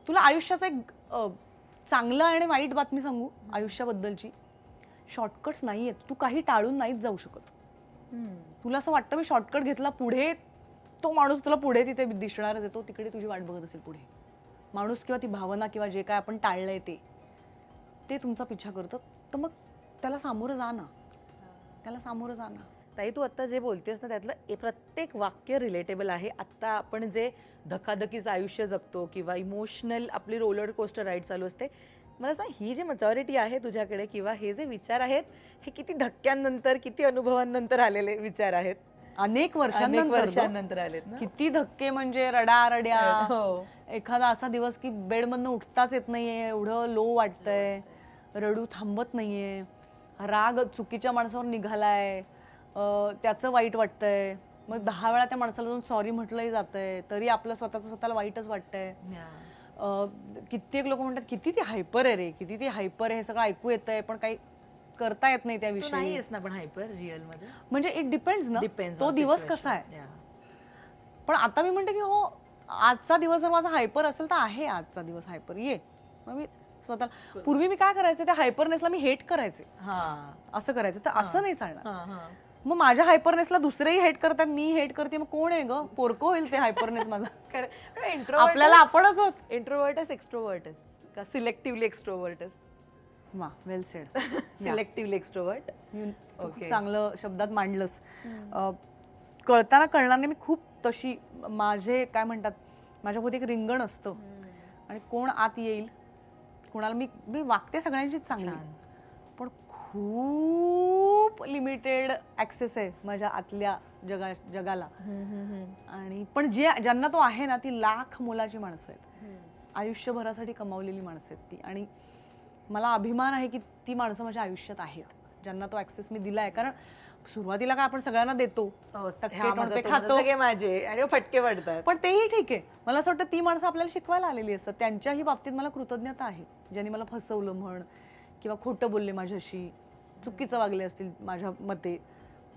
तुला आयुष्याचा एक चांगलं आणि वाईट बातमी सांगू आयुष्याबद्दलची. शॉर्टकट्स नाही आहेत. तू काही टाळून नाहीच जाऊ शकत. तुला असं वाटतं मी शॉर्टकट घेतला पुढे, तो माणूस तुला पुढे तिथे दिसणारच आहे, तो तिकडे तुझी वाट बघत असेल पुढे. माणूस किंवा ती भावना किंवा जे काय आपण टाळलंय ते तुमचा पिछा करतं. तर मग त्याला सामोरं जा ना, त्याला सामोरं जा ना. ताई, तू आता जे बोलतेस ना त्यातलं प्रत्येक वाक्य रिलेटेबल आहे. आत्ता आपण जे धकाधकीचं आयुष्य जगतो किंवा इमोशनल आपली रोलर कोस्टर राईड चालू असते, मला सांग, ही जी मॅच्युरिटी आहे तुझ्याकडे किंवा हे जे विचार आहेत, हे किती धक्क्यांनंतर, किती अनुभवांनंतर आलेले विचार आहेत? अनेक वर्षांनंतर आलेत ना. किती धक्के, म्हणजे रड्या, हो. एखादा असा दिवस की बेडमधनं उठताच येत नाहीये, एवढं लो वाटतंय, रडू थांबत नाहीये, राग चुकीच्या माणसावर निघालाय, त्याचं वाईट वाटतंय, मग 10 वेळा त्या माणसाला जाऊन सॉरी म्हटलंही जातंय, तरी आपलं स्वतःला वाईटच वाटतंय. कित्येक लोक म्हणतात किती ती हायपर आहे रे, किती ती हायपर आहे, हे सगळं ऐकू येतंय पण काही करता येत नाही त्याविषयी. नाहीच ना पण हायपर रिअल मध्ये, म्हणजे इट डिपेंड्स ना, तो दिवस कसा आहे. पण आता मी म्हणते की हो, आजचा दिवस जर माझा हायपर असेल तर आहे आजचा दिवस हायपर, ये. मग मी स्वतःला, पूर्वी मी काय करायचे, त्या हायपरनेसला मी हेट करायचे, असं करायचं. तर असं नाही चालणार. मग माझ्या हायपरनेसला दुसरेही हेट करतात, मी हेट करते, मग कोण आहे ग, पोरकं होईल ते हायपरनेस माझा. आपल्याला आपणच होत. इंट्रोवर्टस एक्स्ट्रोवर्टस का सिलेक्टिव्हली एक्स्ट्रोवर्टस? वा, वेल सेड. Selectively extrovert. ओके, चांगलं शब्दात मांडलंस. कळताना कळणार नाही, मी खूप तशी, माझे काय म्हणतात, माझ्याभोवती एक रिंगण असतं आणि कोण आत येईल, कोणाला मी वागते सगळ्यांचीच चांगली, पण खूप लिमिटेड ॲक्सेस आहे माझ्या आतल्या जगाला. आणि पण ज्यांना तो आहे ना, ती लाख मोलाची माणसं आहेत, आयुष्यभरासाठी कमावलेली माणसं आहेत ती. आणि मला अभिमान आहे की ती माणसं माझ्या आयुष्यात आहेत, ज्यांना तो ॲक्सेस मी दिला आहे. कारण सुरुवातीला काय आपण सगळ्यांना देतो, खातो माझे आणि फटके पडतात, पण तेही ठीक आहे. मला असं वाटतं ती माणसं आपल्याला शिकवायला आलेली असतात. त्यांच्याही बाबतीत मला कृतज्ञता आहे, ज्यांनी मला फसवलं म्हण किंवा खोटं बोलले माझ्याशी, चुकीचं वागले असतील माझ्या मते,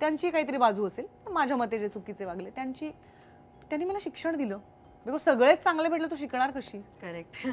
त्यांची काहीतरी बाजू असेल, माझ्या मते जे चुकीचे वागले त्यांनी मला शिक्षण दिलं. बिकॉज सगळेच चांगले भेटले, तू शिकणार कशी? करेक्ट.